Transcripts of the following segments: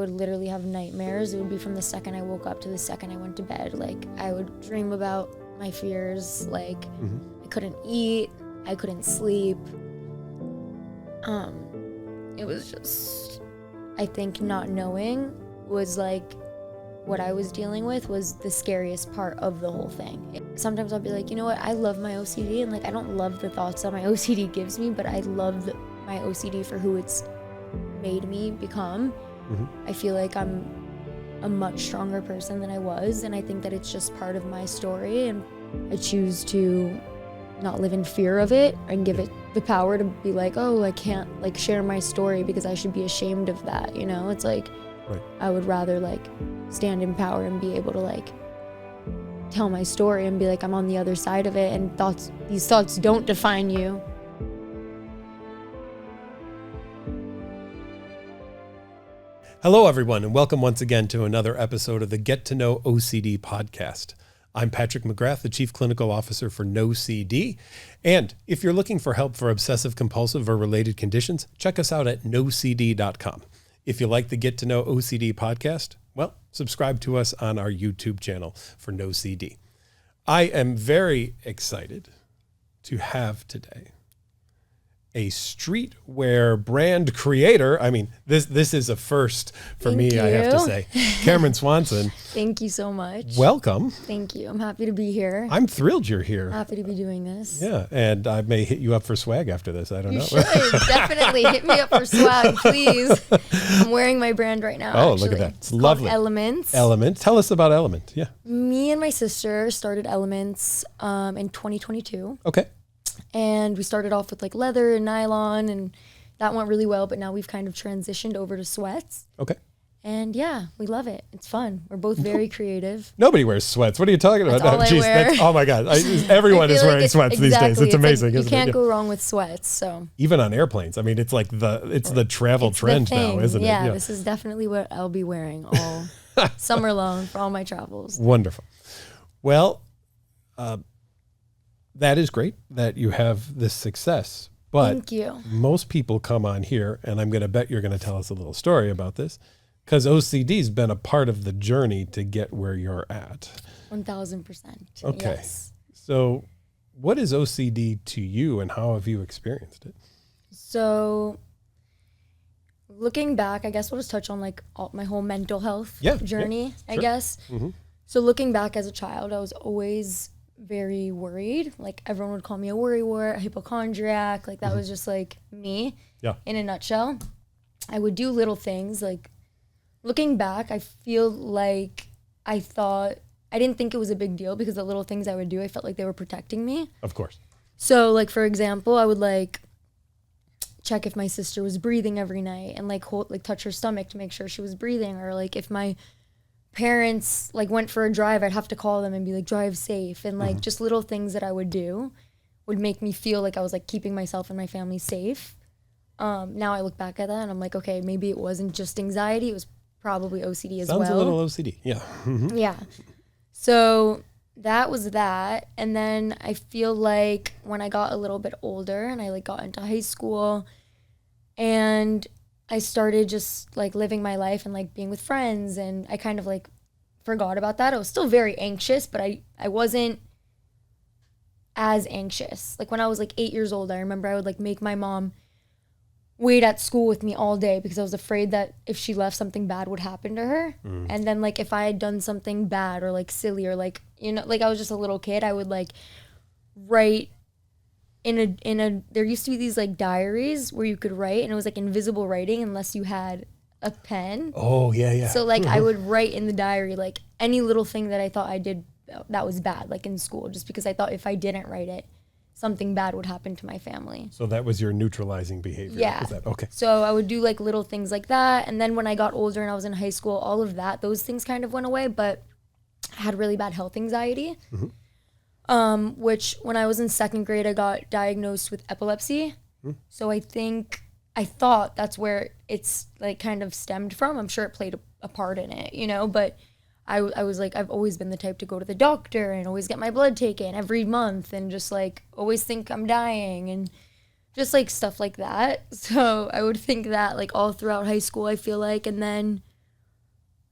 would literally have nightmares. It would be from the second I woke up to the second I went to bed. Like, I would dream about my fears. Like, I couldn't eat. I couldn't sleep. It was just, I think not knowing was like, what I was dealing with was the scariest part of the whole thing. Sometimes I'll be like, you know what, I love my OCD, and like, I don't love the thoughts that my OCD gives me, but I love my OCD for who it's made me become. I feel like I'm a much stronger person than I was, and I think that it's just part of my story, and I choose to not live in fear of it and give it the power to be like, oh, I can't like share my story because I should be ashamed of that, you know? It's like, I would rather like stand in power and be able to like tell my story and be like, I'm on the other side of it, and these thoughts don't define you. Hello, everyone, and welcome once again to another episode of the Get to Know OCD podcast. I'm Patrick McGrath, the Chief Clinical Officer for NoCD. And if you're looking for help for obsessive compulsive or related conditions, check us out at nocd.com. If you like the Get to Know OCD podcast, well, subscribe to us on our YouTube channel for NoCD. I am very excited to have today a streetwear brand creator. I mean, this is a first for me, I have to say. Camaryn Swanson. Thank you so much. Welcome. Thank you. I'm happy to be here. I'm thrilled you're here. Happy to be doing this. Yeah, and I may hit you up for swag after this. I don't know. You should. Definitely hit me up for swag, please. I'm wearing my brand right now, Oh, actually. look at that. It's lovely. lovely. Elements. Element. Tell us about Element. Yeah. Me and my sister started Elements in 2022. Okay. And we started off with like leather and nylon, and that went really well. But now we've kind of transitioned over to sweats. Okay. And yeah, we love it. It's fun. We're both very creative. Nobody wears sweats. What are you talking about? That's all I wear. Oh my God. Everyone is wearing sweats these days. It's amazing. You can't go wrong with sweats. So even on airplanes. I mean, it's like the travel trend now, isn't it? Yeah, this is definitely what I'll be wearing all summer long for all my travels. Wonderful. Well, that is great that you have this success. But thank you. Most people come on here, and I'm going to bet you're going to tell us a little story about this, because OCD's been a part of the journey to get where you're at. 1000%. Okay. Yes. So what is OCD to you, and how have you experienced it? So looking back, I guess we'll just touch on like my whole mental health journey, sure. I guess. Mm-hmm. So looking back as a child, I was always very worried. Like, everyone would call me a worrywart, a hypochondriac. Like, that was just like me in a nutshell. I would do little things. Like, looking back, I feel like I didn't think it was a big deal, because the little things I would do, I felt like they were protecting me. Of course. So like, for example, I would like check if my sister was breathing every night, and like touch her stomach to make sure she was breathing. Or like, if my parents like went for a drive, I'd have to call them and be like, drive safe. And like just little things that I would do would make me feel like I was like keeping myself and my family safe. Now I look back at that and I'm like, okay, maybe it wasn't just anxiety, it was probably OCD as well. Sounds a little OCD. Yeah. Mm-hmm. Yeah. So that was that. And then I feel like when I got a little bit older and I like got into high school and I started just like living my life and like being with friends, and I kind of like forgot about that. I was still very anxious, but I wasn't as anxious. Like when I was like 8 years old, I remember I would like make my mom wait at school with me all day because I was afraid that if she left, something bad would happen to her. And then like if I had done something bad or like silly or like, you know, like I was just a little kid, I would like write in a there used to be these like diaries where you could write, and it was like invisible writing unless you had a pen. Oh, yeah. So like I would write in the diary like any little thing that I thought I did that was bad, like in school, just because I thought if I didn't write it, something bad would happen to my family. So that was your neutralizing behavior. Yeah. Is that okay? So I would do like little things like that. And then when I got older and I was in high school, all of that, those things kind of went away, but I had really bad health anxiety. Which when I was in second grade, I got diagnosed with epilepsy. So I thought that's where it's like kind of stemmed from. I'm sure it played a part in it, you know, but I was like, I've always been the type to go to the doctor and always get my blood taken every month and just like always think I'm dying and just like stuff like that. So I would think that like all throughout high school, I feel like. And then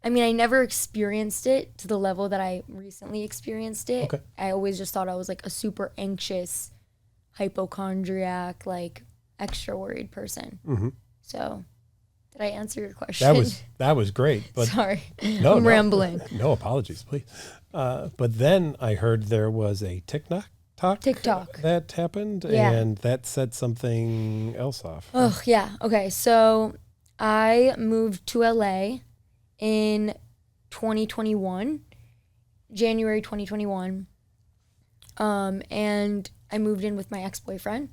I mean, I never experienced it to the level that I recently experienced it. Okay. I always just thought I was like a super anxious, hypochondriac, like extra worried person. Mm-hmm. So, did I answer your question? That was great. But Sorry, no, I'm rambling. No apologies, please. But then I heard there was a TikTok that happened, and that set something else off. Oh, yeah. Okay, so I moved to LA in 2021, January 2021. And I moved in with my ex-boyfriend,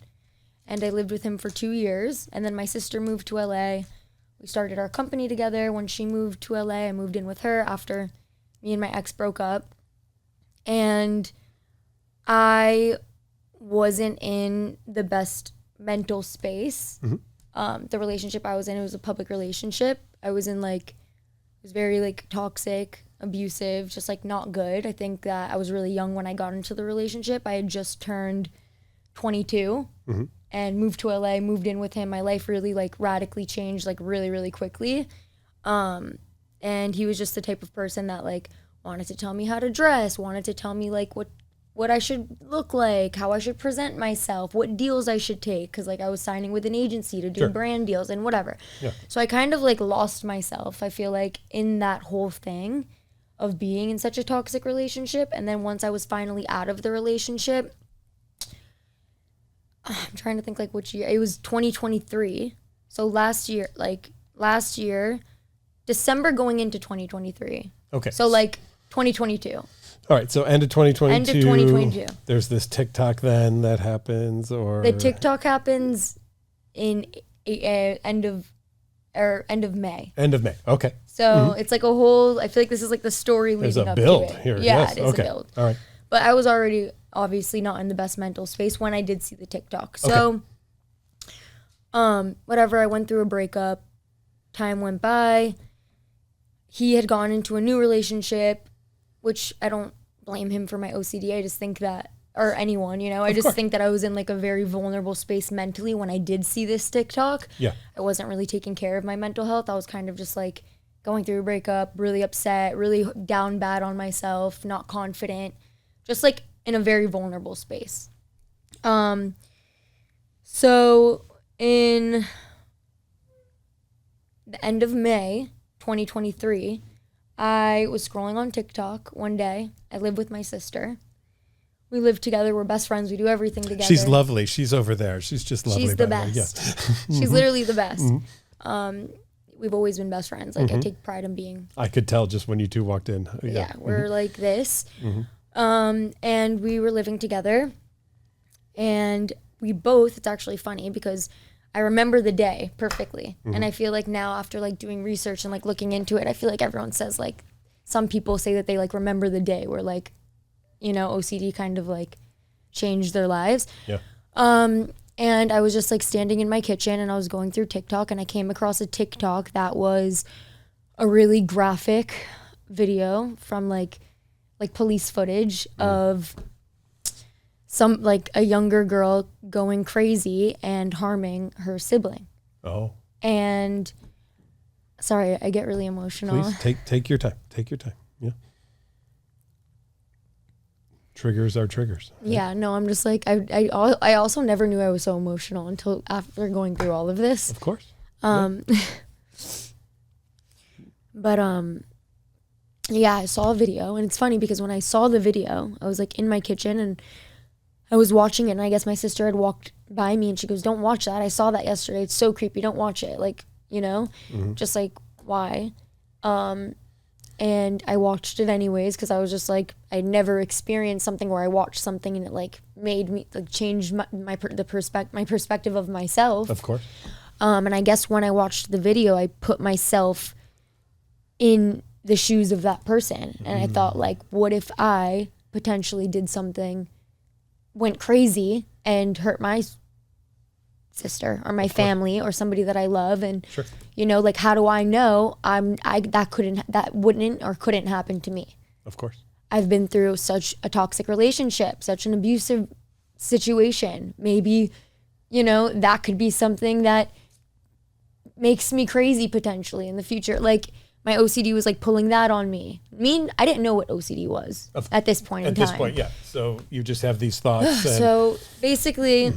and I lived with him for 2 years. And then my sister moved to LA. We started our company together. When she moved to LA, I moved in with her after me and my ex broke up. And I wasn't in the best mental space. Mm-hmm. The relationship I was in, it was a public relationship. I was in it was very like toxic, abusive, just like not good. I think that I was really young when I got into the relationship. I had just turned 22 mm-hmm. and moved to LA, moved in with him. My life really like radically changed like really, really quickly. And he was just the type of person that like wanted to tell me how to dress, wanted to tell me like what I should look like, how I should present myself, what deals I should take, because like I was signing with an agency to do brand deals and whatever. Yeah. So I kind of like lost myself, I feel like, in that whole thing of being in such a toxic relationship. And then once I was finally out of the relationship, I'm trying to think like which year. It was 2023. So last year, December going into 2023. Okay. So like 2022. All right, so end of 2022. End of 2022. There's this TikTok then that happens, or the TikTok happens in end of May. End of May. Okay. So it's like a whole. I feel like this is like the story leading up to it. There's a build here. Yeah, yes. it is okay. a build. All right. But I was already obviously not in the best mental space when I did see the TikTok. So, whatever. I went through a breakup. Time went by. He had gone into a new relationship, which I don't blame him for my OCD. I just think that, or anyone, I just think that I was in like a very vulnerable space mentally when I did see this TikTok. Yeah. I wasn't really taking care of my mental health. I was kind of just like going through a breakup, really upset, really down bad on myself, not confident, just like in a very vulnerable space. So in the end of May 2023, I was scrolling on TikTok one day. I live with my sister. We live together. We're best friends. We do everything together. She's lovely. She's over there. She's just lovely. She's the best. Yeah. She's literally the best. Mm-hmm. We've always been best friends. Like I take pride in being. I could tell just when you two walked in. Yeah, we're like this. And we were living together. And we both, it's actually funny because I remember the day perfectly. And I feel like now after like doing research and like looking into it, I feel like everyone says like, some people say that they like remember the day where like, OCD kind of like changed their lives. Yeah. And I was just like standing in my kitchen and I was going through TikTok and I came across a TikTok that was a really graphic video from like police footage of some like a younger girl going crazy and harming her sibling. Oh. And sorry, I get really emotional. Please take your time. Take your time. Yeah. Triggers are triggers. Right? Yeah, no, I'm just like I also never knew I was so emotional until after going through all of this. Of course. But yeah, I saw a video and it's funny because when I saw the video, I was like in my kitchen and I was watching it and I guess my sister had walked by me and she goes, "Don't watch that. I saw that yesterday. It's so creepy. Don't watch it." Like, just like, why? And I watched it anyways because I was just like, I'd never experienced something where I watched something and it like made me like change my perspective of myself. Of course. And I guess when I watched the video, I put myself in the shoes of that person. And I thought like, what if I potentially did something, went crazy and hurt my sister or my family or somebody that I love, and sure. Like how do I know that wouldn't or couldn't happen to me? Of course. I've been through such a toxic relationship, such an abusive situation. Maybe, that could be something that makes me crazy potentially in the future. Like my OCD was like pulling that on me. I didn't know what OCD was at this point in time. At this point, yeah. So you just have these thoughts. So basically,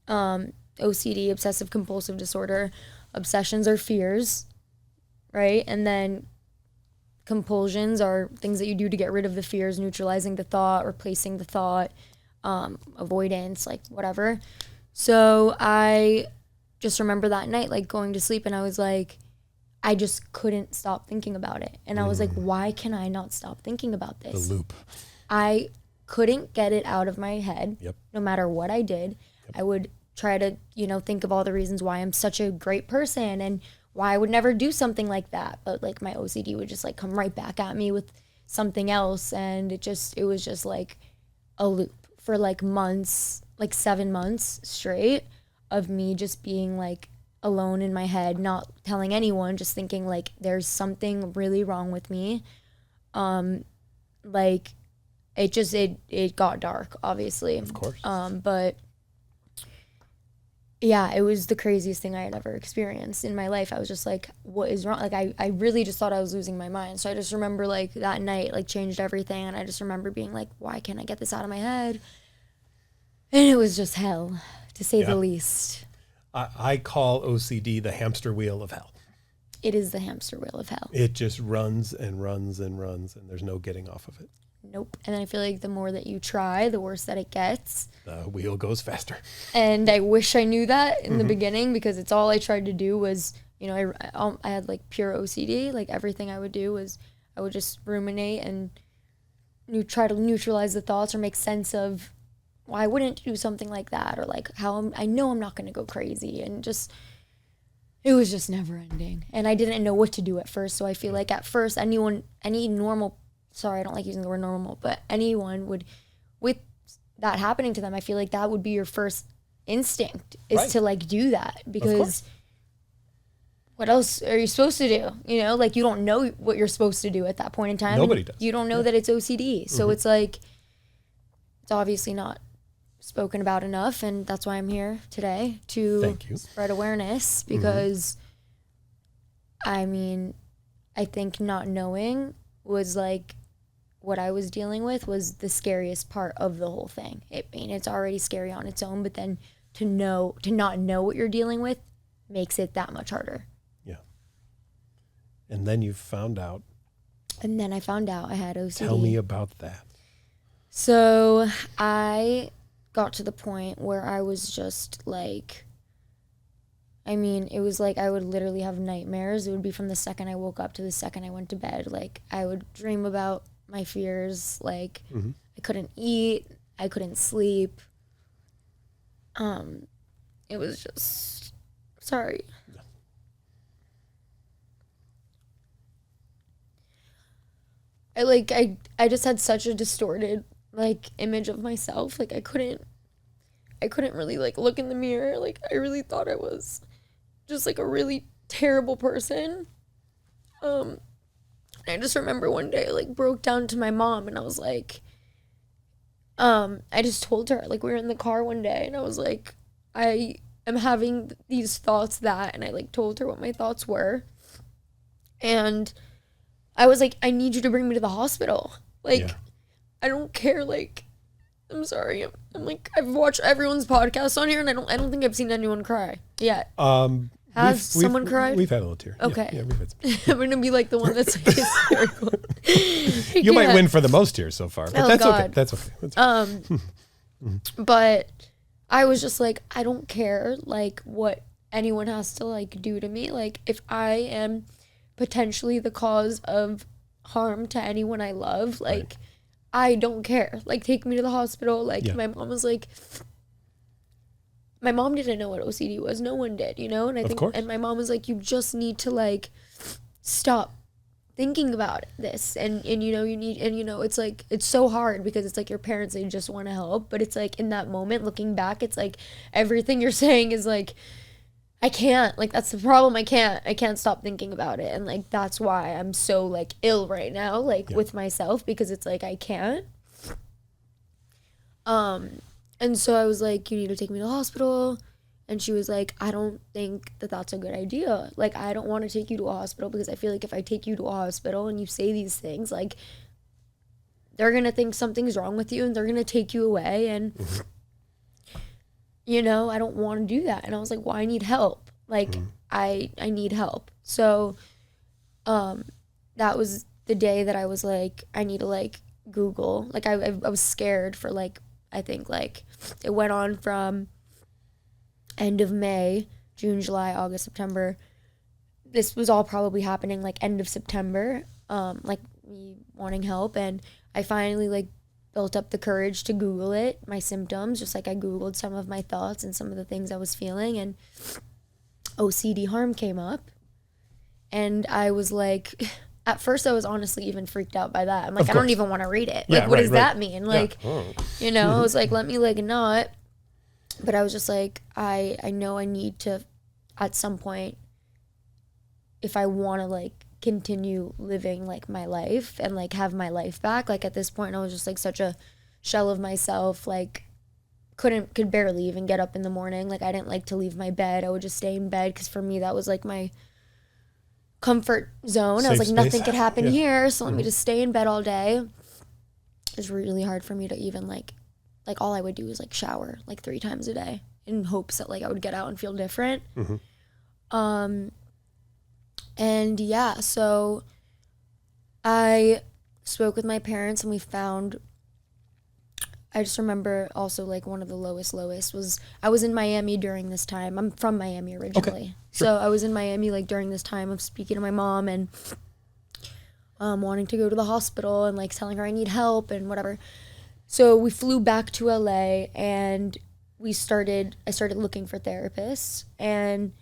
OCD, obsessive compulsive disorder, obsessions are fears, right? And then compulsions are things that you do to get rid of the fears, neutralizing the thought, replacing the thought, avoidance, like whatever. So I just remember that night, like going to sleep, and I was like, I just couldn't stop thinking about it. And I was like, why can I not stop thinking about this? The loop. I couldn't get it out of my head. Yep. No matter what I did. Yep. I would try to, think of all the reasons why I'm such a great person and why I would never do something like that. But like my OCD would just like come right back at me with something else. And it was just like a loop for like months, like 7 months straight of me just being like alone in my head, not telling anyone, just thinking like there's something really wrong with me. Like it got dark, obviously. Of course. But yeah, it was the craziest thing I had ever experienced in my life. I was just like, what is wrong? Like I really just thought I was losing my mind. So I just remember like that night like changed everything, and I just remember being like, why can't I get this out of my head? And it was just hell, to say the least. I call OCD the hamster wheel of hell. It is the hamster wheel of hell. It just runs and runs and runs, and there's no getting off of it. Nope. And then I feel like the more that you try, the worse that it gets. The wheel goes faster. And I wish I knew that in the beginning, because it's all I tried to do was, I had like pure OCD. Like everything I would do was I would just ruminate and try to neutralize the thoughts or make sense of why I wouldn't do something like that, or like how I know I'm not going to go crazy, and just it was just never ending. And I didn't know what to do at first. So I feel like at first any normal, sorry, I don't like using the word normal, but anyone would, with that happening to them, I feel like that would be your first instinct is to like do that, because what else are you supposed to do? Like you don't know what you're supposed to do at that point in time. Nobody does. You don't know that it's OCD. So it's like, it's obviously not spoken about enough, and that's why I'm here today to spread awareness, because I think not knowing was like what I was dealing with was the scariest part of the whole thing. It's already scary on its own, but then to not know what you're dealing with makes it that much harder. Yeah. And then you found out. And then I found out I had OCD. Tell me about that. So I got to the point where I was just like, it was like I would literally have nightmares. It would be from the second I woke up to the second I went to bed. Like I would dream about my fears. Like I couldn't eat. I couldn't sleep. It was just, sorry. I just had such a distorted like image of myself. Like I couldn't really like look in the mirror. Like I really thought I was just like a really terrible person. I just remember one day I like broke down to my mom, and I was like, I just told her, like we were in the car one day, and I was like, I am having these thoughts and I like told her what my thoughts were. And I was like, I need you to bring me to the hospital. Like, I don't care. Like, I'm sorry. I'm like, I've watched everyone's podcast on here, and I don't think I've seen anyone cry yet. Has someone cried? We've had a little tear. Okay. Yeah, we've had some. I'm going to be like the one that's like hysterical. You might win for the most tears so far, but that's okay. That's okay. That's okay. But I was just like, I don't care like what anyone has to like do to me. Like if I am potentially the cause of harm to anyone I love, like I don't care. Like take me to the hospital. Like my mom was like, my mom didn't know what OCD was. No one did, And I think, and my mom was like, you just need to like stop thinking about this. And you need, it's like, it's so hard because it's like your parents, they just want to help. But it's like in that moment, looking back, it's like everything you're saying is like, I can't, like, that's the problem. I can't stop thinking about it. And like, that's why I'm so like ill right now, like with myself, because it's like, I can't. And so I was like, you need to take me to the hospital. And she was like, I don't think that that's a good idea. Like, I don't want to take you to a hospital because I feel like if I take you to a hospital and you say these things, like, they're going to think something's wrong with you and they're going to take you away. And, you know, I don't want to do that. And I was like, well, I need help. Like, I need help. So that was the day that I was like, I need to, like, Google. Like, I was scared for, like, I think, like, it went on from end of May, June, July, August, September. This was all probably happening, like, end of September, like, me wanting help. And I finally, like, built up the courage to Google it, my symptoms, just like I Googled some of my thoughts and some of the things I was feeling. And OCD harm came up. And I was like, at first I was honestly even freaked out by that. I'm like, I don't even want to read it. Like, what does that mean? Like, you know, I was like, let me, like, not. But I was just like, I know I need to, at some point, if I want to, like, continue living, like, my life and, like, have my life back. Like, at this point, I was just, like, such a shell of myself. Like, could barely even get up in the morning. Like, I didn't like to leave my bed. I would just stay in bed because for me, that was, like, my comfort zone. I was like, nothing could happen here, so let me just stay in bed all day. It was really hard for me to even, like, all I would do was, like, shower, like, 3 times a day in hopes that, like, I would get out and feel different. And yeah, so I spoke with my parents and we found, I just remember also, like, one of the lowest was, I was in Miami during this time. I'm from Miami originally. Okay, sure. So I was in Miami, like, during this time of speaking to my mom and wanting to go to the hospital and, like, telling her I need help and whatever. So we flew back to LA and I started looking for therapists, and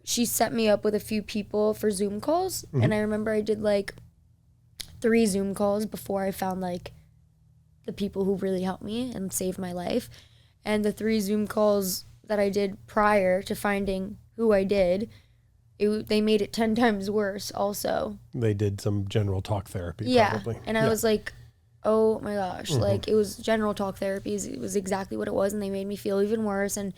she set me up with a few people for Zoom calls. And I remember I did, like, 3 Zoom calls before I found, like, the people who really helped me and saved my life. And the 3 Zoom calls that I did prior to finding who I did, they made it 10 times worse also. They did some general talk therapy, probably. And I was like, oh my gosh, like, it was general talk therapies. It was exactly what it was, and they made me feel even worse. And,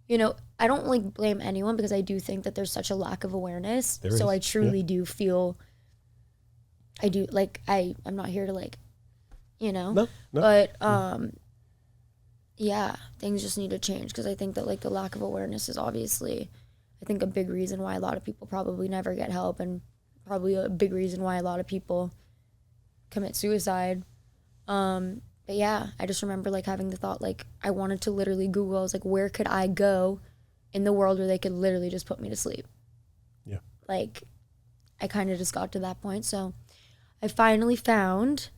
you know, I don't, like, blame anyone because I do think that there's such a lack of awareness. So I truly do feel, like, I'm not here to, like, you know, no. But, yeah, things just need to change because I think that, like, the lack of awareness is obviously, I think, a big reason why a lot of people probably never get help, and probably a big reason why a lot of people commit suicide. But yeah, I just remember, like, having the thought, like, I wanted to literally Google. I was like, where could I go in the world where they could literally just put me to sleep? Yeah. Like, I kind of just got to that point. So I finally found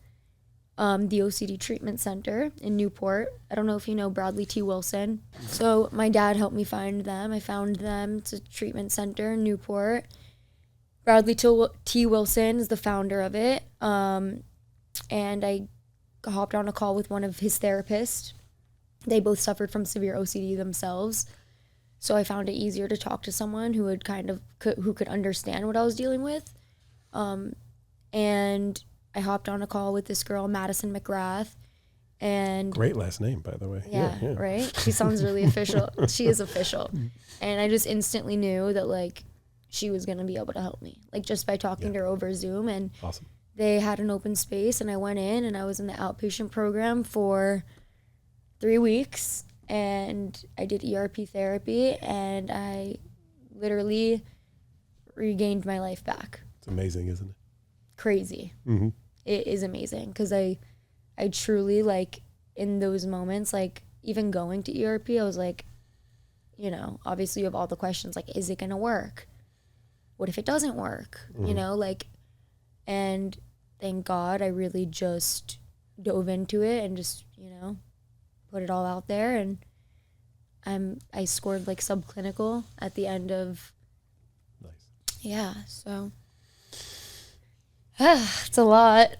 the OCD treatment center in Newport. I don't know if you know Bradley T. Wilson. So my dad helped me find them. I found them. It's a treatment center in Newport. Bradley T. Wilson is the founder of it. And I hopped on a call with one of his therapists. They both suffered from severe OCD themselves. So I found it easier to talk to someone who would who could understand what I was dealing with. And I hopped on a call with this girl, Madison McGrath. And great last name, by the way. Yeah. Right? She sounds really official. She is official. And I just instantly knew that, like, she was going to be able to help me, like, just by talking to her over Zoom. And awesome. They had an open space, and I went in, and I was in the outpatient program for 3 weeks, and I did ERP therapy, and I literally regained my life back. It's amazing, isn't it? Crazy. It is amazing, because I truly, like, in those moments, like, even going to ERP, I was like, you know, obviously you have all the questions, like, is it going to work? What if it doesn't work? You know, like, and thank God I really just dove into it and just, you know, put it all out there. And I scored, like, subclinical at the end of. Nice. Yeah, so it's a lot.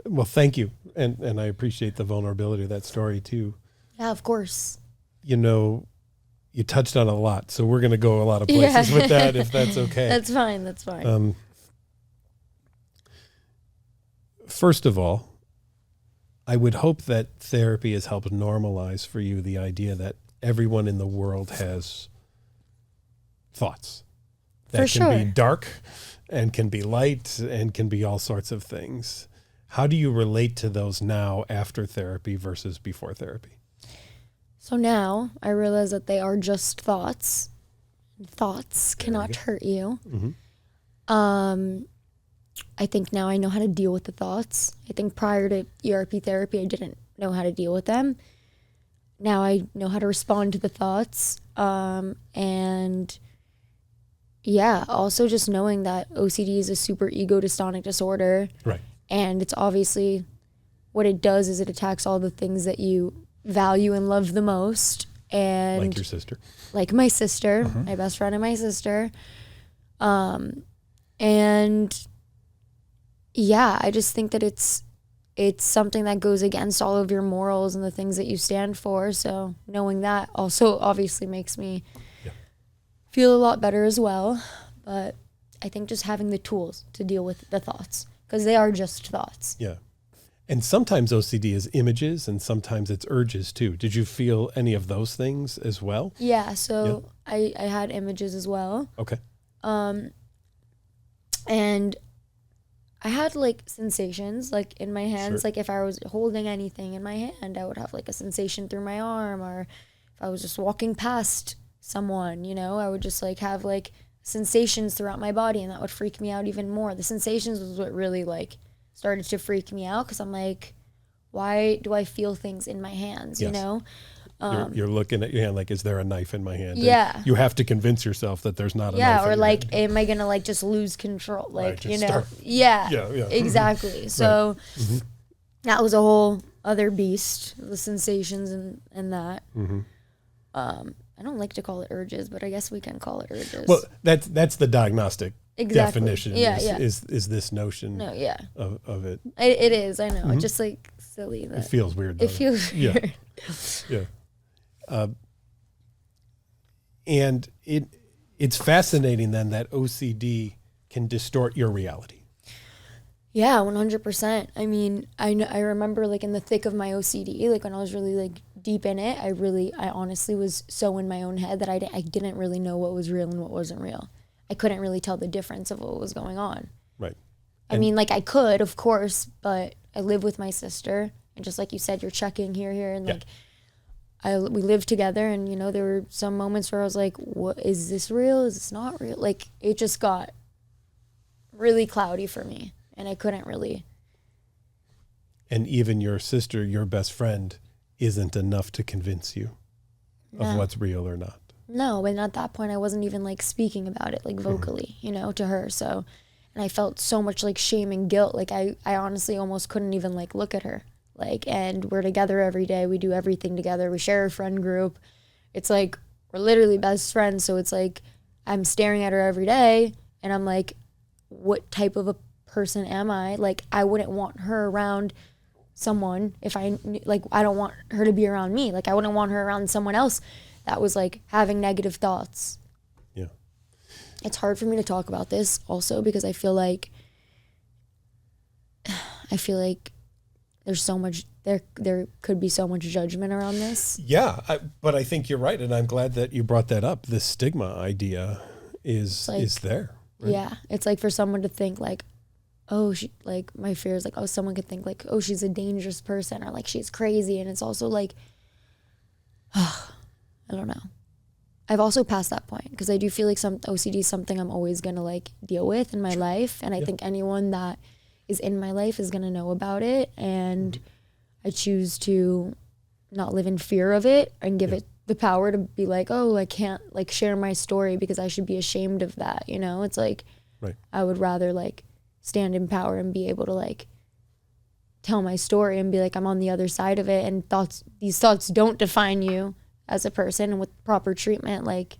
Well, thank you. And I appreciate the vulnerability of that story too. Yeah, of course. You know, you touched on a lot, so we're going to go a lot of places with that, if that's okay. That's fine. First of all, I would hope that therapy has helped normalize for you the idea that everyone in the world has thoughts that For can sure. be dark and can be light and can be all sorts of things. How do you relate to those now after therapy versus before therapy? So now I realize that they are just thoughts. Thoughts cannot hurt you. I think now I know how to deal with the thoughts. I think prior to ERP therapy, I didn't know how to deal with them. Now I know how to respond to the thoughts. And yeah, also just knowing that OCD is a super ego dystonic disorder. Right. And it's obviously what it does is it attacks all the things that you value and love the most. And Like your sister. like my sister, my best friend and my sister. And yeah, I just think that it's something that goes against all of your morals and the things that you stand for. So knowing that also obviously makes me feel a lot better as well. But I think just having the tools to deal with the thoughts, because they are just thoughts. Yeah. And sometimes OCD is images and sometimes it's urges too. Did you feel any of those things as well? Yeah, so I had images as well. Okay. And I had like sensations like in my hands. Sure. Like if I was holding anything in my hand, I would have like a sensation through my arm, or if I was just walking past someone, you know, I would just like have like sensations throughout my body, and that would freak me out even more. The sensations was what really like started to freak me out, because I'm like, why do I feel things in my hands, you know? You're looking at your hand like, is there a knife in my hand? Yeah. And you have to convince yourself that there's not a knife Yeah, in or your like, hand. am I gonna like just lose control? Like, Right, just you know, start- yeah, Yeah. exactly. So that was a whole other beast, the sensations and that. I don't like to call it urges, but I guess we can call it urges. Well, that's the diagnostic Exactly. definition. Yeah, is this notion no, yeah, of it. it is. I know. It's just like silly that It feels weird. it Though. feels weird. Yeah. And it's fascinating then that OCD can distort your reality. Yeah, 100%. I mean, I remember like in the thick of my OCD, like when I was really like deep in it, I honestly was so in my own head that I didn't really know what was real and what wasn't real. I couldn't really tell the difference of what was going on. Right. I mean, like I could, of course, but I live with my sister, and just like you said, you're checking here, and like we lived together, and you know, there were some moments where I was like, what, is this real? Is this not real? Like it just got really cloudy for me, and I couldn't really. And even your sister, your best friend, isn't enough to convince you of what's real or not. No, and at that point I wasn't even like speaking about it like vocally, you know, to her. So, and I felt so much like shame and guilt. Like I honestly almost couldn't even like look at her. Like, and we're together every day. We do everything together. We share a friend group. It's like, we're literally best friends. So it's like, I'm staring at her every day and I'm like, what type of a person am I? Like, I wouldn't want her around someone if I don't want her to be around me. Like, I wouldn't want her around someone else that was like having negative thoughts. Yeah. It's hard for me to talk about this also because I feel like there's so much, there could be so much judgment around this. Yeah, but I think you're right, and I'm glad that you brought that up. This stigma idea is there. Right? Yeah, it's like for someone to think like, oh, she, like my fear is like, oh, someone could think like, oh, she's a dangerous person, or like she's crazy, and it's also like, I don't know. I've also passed that point because I do feel like some OCD is something I'm always gonna like deal with in my life, and I think anyone that is in my life is gonna know about it, and I choose to not live in fear of it and give it the power to be like, oh, I can't like share my story because I should be ashamed of that, you know? It's like, I would rather like stand in power and be able to like tell my story and be like, I'm on the other side of it, and these thoughts don't define you as a person, and with proper treatment, like,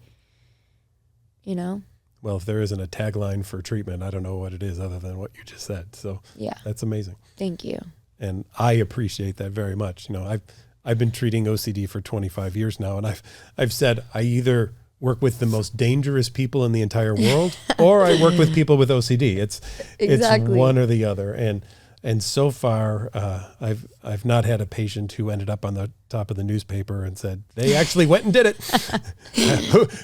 you know. Well, if there isn't a tagline for treatment, I don't know what it is other than what you just said. So yeah, that's amazing. Thank you. And I appreciate that very much. You know, I've been treating OCD for 25 years now, and I've said I either work with the most dangerous people in the entire world or I work with people with OCD. It's one or the other. And And so far, I've not had a patient who ended up on the top of the newspaper and said, they actually went and did it.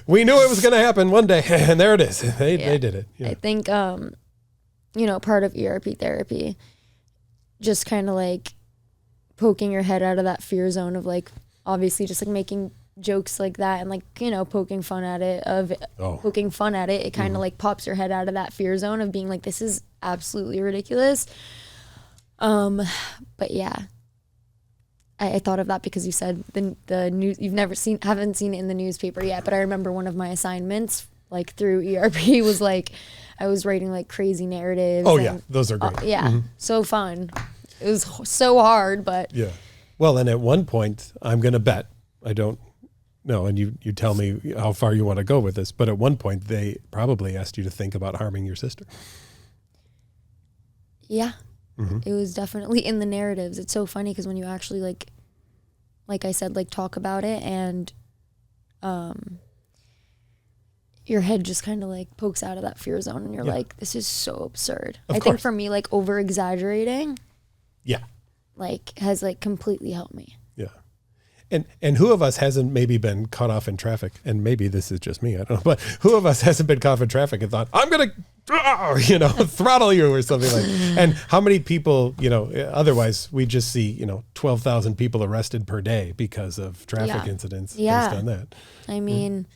We knew it was going to happen one day, and there it is. They did it. Yeah. I think, part of ERP therapy, just kind of like poking your head out of that fear zone of like, obviously just like making jokes like that and like, poking fun at it, it kind of like pops your head out of that fear zone of being like, this is absolutely ridiculous. But yeah, I thought of that because you said the news, haven't seen it in the newspaper yet, but I remember one of my assignments like through ERP was like, I was writing like crazy narratives. Oh yeah, those are great. So fun. It was so hard, but yeah. Well, and at one point, I'm going to bet, I don't know, and you tell me how far you want to go with this, but at one point they probably asked you to think about harming your sister. Yeah. It was definitely in the narratives. It's so funny because when you actually like I said, like talk about it and your head just kind of like pokes out of that fear zone and you're like, this is so absurd. I think for me, like over exaggerating like has like completely helped me. Yeah. And who of us hasn't maybe been caught off in traffic, and maybe this is just me, I don't know, but who of us hasn't been caught off in traffic and thought, I'm going to, throttle you or something like that. And how many people, otherwise we just see, 12,000 people arrested per day because of traffic incidents based on that. I mean,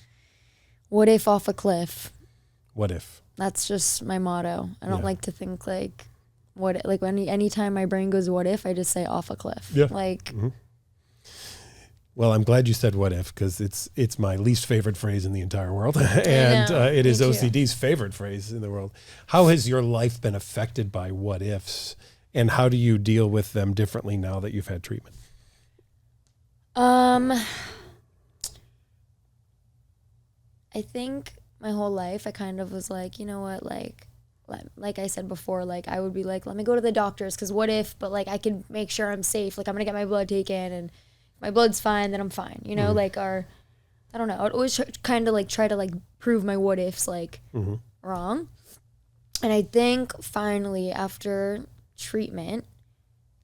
what if off a cliff? What if? That's just my motto. I don't like to think like, anytime my brain goes, what if, I just say off a cliff. Yeah. Well, I'm glad you said what if, because it's my least favorite phrase in the entire world. And it is OCD's favorite phrase in the world. How has your life been affected by what ifs, and how do you deal with them differently now that you've had treatment? I think my whole life I kind of was like, you know what, like I said before, like I would be like, let me go to the doctors because what if, but like I can make sure I'm safe. Like I'm going to get my blood taken, and if my blood's fine, then I'm fine. I don't know. I'd always kind of like try to like prove my what ifs like wrong. And I think finally after treatment,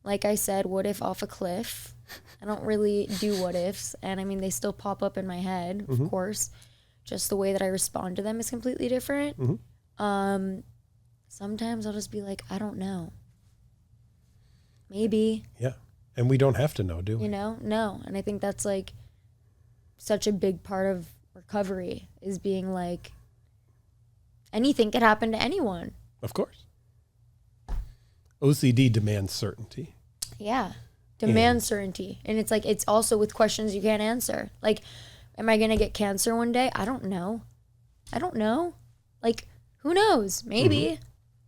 like I said, what if off a cliff? I don't really do what ifs. And I mean, they still pop up in my head, of course. Just the way that I respond to them is completely different. Sometimes I'll just be like, I don't know. Maybe. Yeah. And we don't have to know, do we? No. And I think that's like such a big part of recovery is being like, anything could happen to anyone. Of course. OCD demands certainty. Yeah. Demands certainty. And it's like, it's also with questions you can't answer. Like, am I going to get cancer one day? I don't know. Like, who knows? Maybe.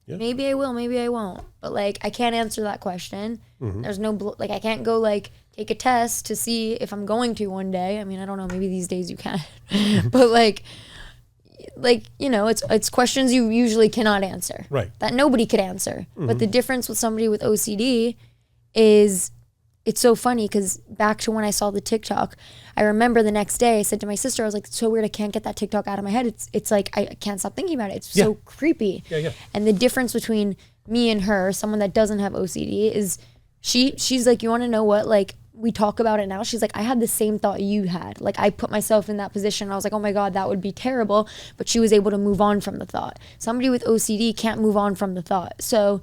Yeah. Maybe I will, maybe I won't. But like, I can't answer that question. There's no, I can't go like take a test to see if I'm going to one day. I mean, I don't know, maybe these days you can. But like, it's questions you usually cannot answer. Right. That nobody could answer. But the difference with somebody with OCD is, it's so funny because back to when I saw the TikTok, I remember the next day I said to my sister, I was like, it's so weird. I can't get that TikTok out of my head. It's like, I can't stop thinking about it. It's so creepy. Yeah. And the difference between me and her, someone that doesn't have OCD, is she's like, you want to know what? Like, we talk about it now. She's like, I had the same thought you had. Like, I put myself in that position. I was like, oh my God, that would be terrible. But she was able to move on from the thought. Somebody with OCD can't move on from the thought. So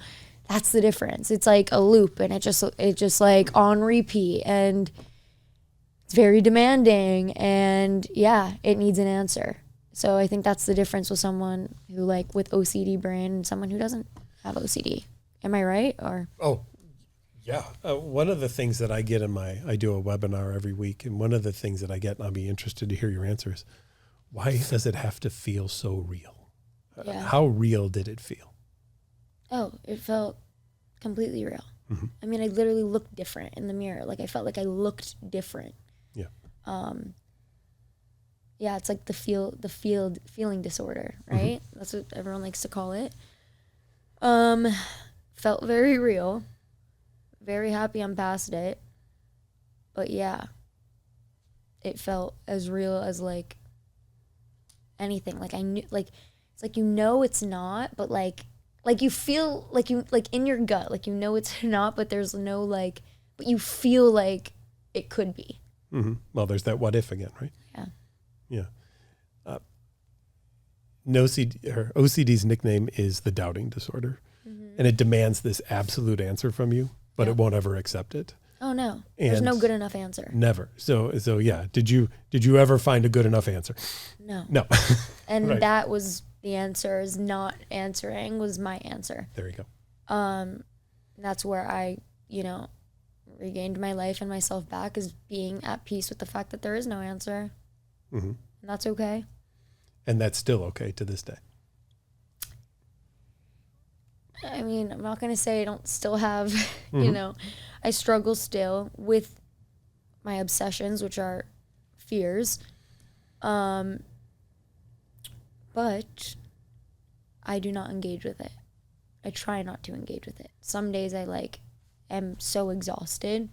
that's the difference. It's like a loop, and it just like on repeat, and it's very demanding, and it needs an answer. So I think that's the difference with someone who like with OCD brain and someone who doesn't have OCD. Am I right? Or yeah. One of the things that I get I do a webinar every week, and one of the things that I get, and I'll be interested to hear your answers, why does it have to feel so real? How real did it feel? Oh, it felt completely real. I mean, I literally looked different in the mirror. Like I felt like I looked different. Yeah. It's like the feeling disorder, right? That's what everyone likes to call it. Felt very real. Very happy I'm past it. But yeah, it felt as real as like anything. Like I knew, like it's like, it's not, but like like you feel like you, like in your gut, like, you know, it's not, but there's no like, but you feel like it could be. Mm-hmm. Well, there's that what if again, right? Yeah. Yeah. OCD's nickname is the doubting disorder, and it demands this absolute answer from you, but it won't ever accept it. Oh no, there's no good enough answer. Never. So yeah. Did you ever find a good enough answer? No. And Right. that was the answer. Is not answering was my answer. There you go. That's where I, you know, regained my life and myself back, is being at peace with the fact that there is no answer. Mm-hmm. And that's okay. And that's still okay to this day. I mean, I'm not going to say I don't still have, you know, I struggle still with my obsessions, which are fears. But I do not engage with it. I try not to engage with it. Some days I like am so exhausted.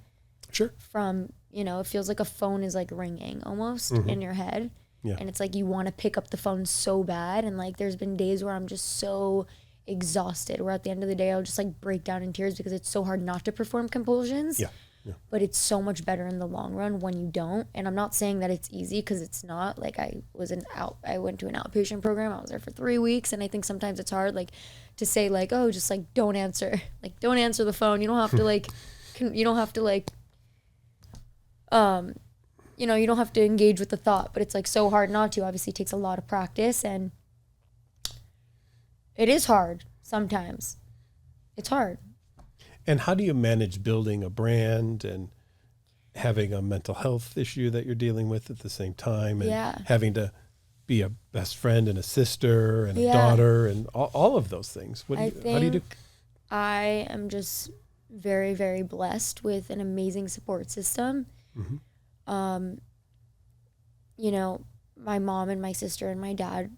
Sure. From, you know, it feels like a phone is like ringing almost in your head. Yeah. And it's like you want to pick up the phone so bad. And like there's been days where I'm just so exhausted, where at the end of the day I'll just like break down in tears because it's so hard not to perform compulsions. Yeah. But it's so much better in the long run when you don't. And I'm not saying that it's easy, because it's not. Like I went to an outpatient program. I was there for 3 weeks, and I think sometimes it's hard like to say like, oh, just like don't answer the phone. You don't have to like you don't have to like you know, you don't have to engage with the thought, but it's like so hard not to. Obviously it takes a lot of practice, and it is hard sometimes. It's hard. And how do you manage building a brand and having a mental health issue that you're dealing with at the same time, and having to be a best friend and a sister and a daughter and all of those things? How do you do? I am just very, very blessed with an amazing support system. You know, my mom and my sister and my dad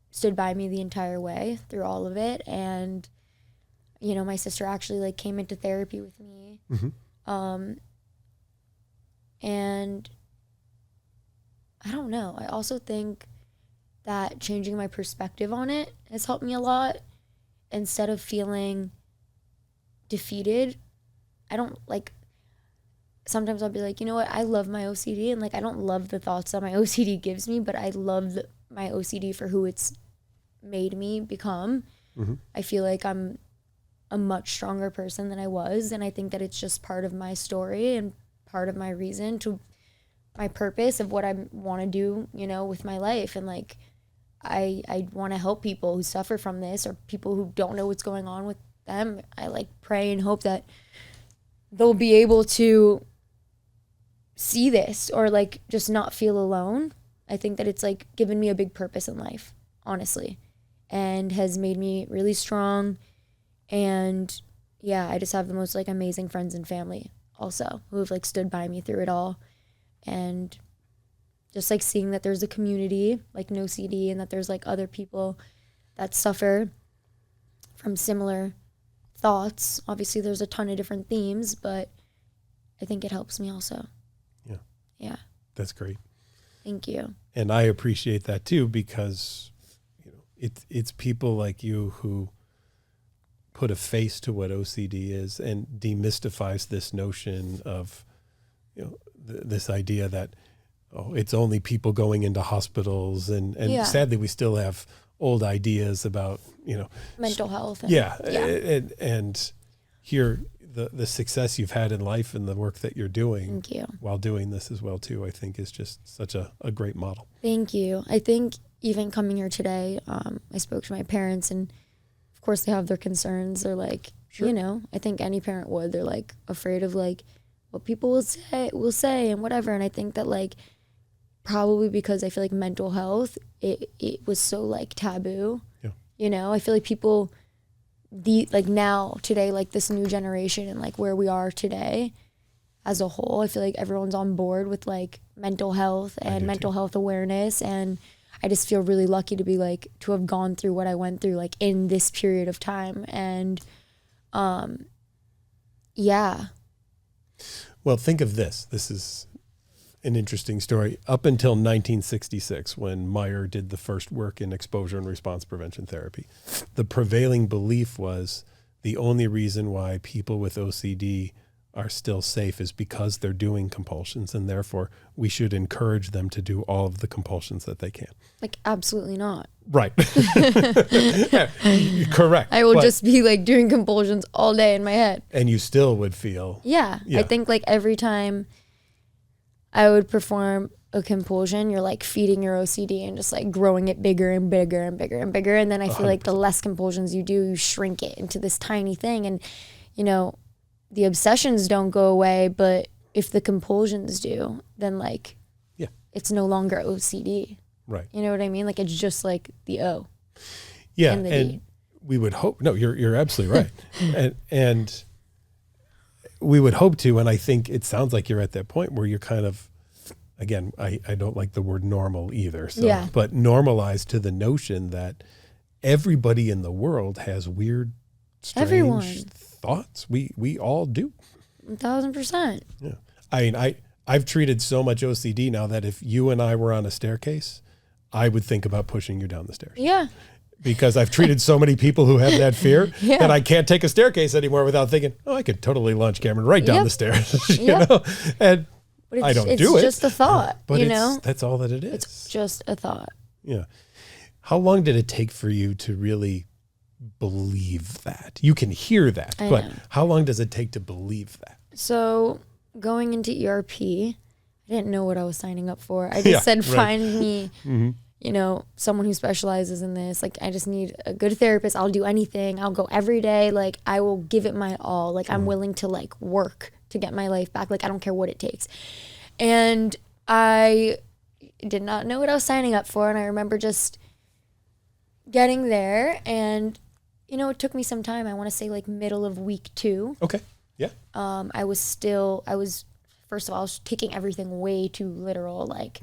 stood by me the entire way through all of it. And, you know, my sister actually like came into therapy with me. And I don't know. I also think that changing my perspective on it has helped me a lot. Instead of feeling defeated, I don't like, sometimes I'll be like, you know what, I love my OCD, and like I don't love the thoughts that my OCD gives me, but I love my OCD for who it's made me become. I feel like I'm a much stronger person than I was, and I think that it's just part of my story and part of my reason to my purpose of what I want to do, you know, with my life. And like I want to help people who suffer from this, or people who don't know what's going on with them. I like pray and hope that they'll be able to see this, or like just not feel alone. I think that it's like given me a big purpose in life, honestly, and has made me really strong. And yeah, I just have the most like amazing friends and family also who have like stood by me through it all. And just like seeing that there's a community like No CD, and that there's like other people that suffer from similar thoughts. Obviously there's a ton of different themes, but I think it helps me also. Yeah. That's great. Thank you. And I appreciate that too, because you know it's people like you who put a face to what OCD is and demystifies this notion of, you know, this idea that, oh, it's only people going into hospitals, and sadly we still have old ideas about, you know, mental health. And here the success you've had in life and the work that you're doing Thank you. while doing this as well too, I think is just such a great model. Thank you. I think even coming here today, I spoke to my parents, and of course they have their concerns. They're like, you know, I think any parent would. They're like afraid of like what people will say and whatever. And I think that like probably because I feel like mental health, it was so like taboo. Yeah. You know, I feel like people like now today, like this new generation and like where we are today as a whole, I feel like everyone's on board with like mental health and mental health awareness. And I just feel really lucky to be like, to have gone through what I went through like in this period of time. And yeah. Well, think of this. This is an interesting story. Up until 1966, when Meyer did the first work in exposure and response prevention therapy, the prevailing belief was the only reason why people with OCD are still safe is because they're doing compulsions, and therefore we should encourage them to do all of the compulsions that they can. Like, absolutely not. Right. Yeah, correct. I will just be like doing compulsions all day in my head. And you still would feel. Yeah. I think like every time I would perform a compulsion, you're like feeding your OCD and just like growing it bigger and bigger and bigger and bigger. And then I feel 100%. Like the less compulsions you do, you shrink it into this tiny thing. And, you know, the obsessions don't go away, but if the compulsions do, then like, it's no longer OCD. Right. You know what I mean? Like, it's just like the O. Yeah. And we would hope, no, you're absolutely right. and we would hope to, and I think it sounds like you're at that point where you're kind of, again, I don't like the word normal either. So, but normalized to the notion that everybody in the world has weird, strange thoughts. We all do. 1,000%. Yeah. I mean, I've treated so much OCD now that if you and I were on a staircase, I would think about pushing you down the stairs. Yeah. Because I've treated so many people who have that fear that I can't take a staircase anymore without thinking, I could totally launch Camaryn right down the stairs. you know? And I don't do it. It's just a thought, but you know? That's all that it is. It's just a thought. Yeah. How long did it take for you to really believe that? You can hear that, but how long does it take to believe that? So going into ERP, I didn't know what I was signing up for. I just said, find me, you know, someone who specializes in this. Like, I just need a good therapist. I'll do anything. I'll go every day. Like, I will give it my all. Like, I'm willing to like work to get my life back. Like, I don't care what it takes. And I did not know what I was signing up for. And I remember just getting there, and, you know, it took me some time. I want to say like middle of week 2. Okay. Yeah. First of all, I was taking everything way too literal, like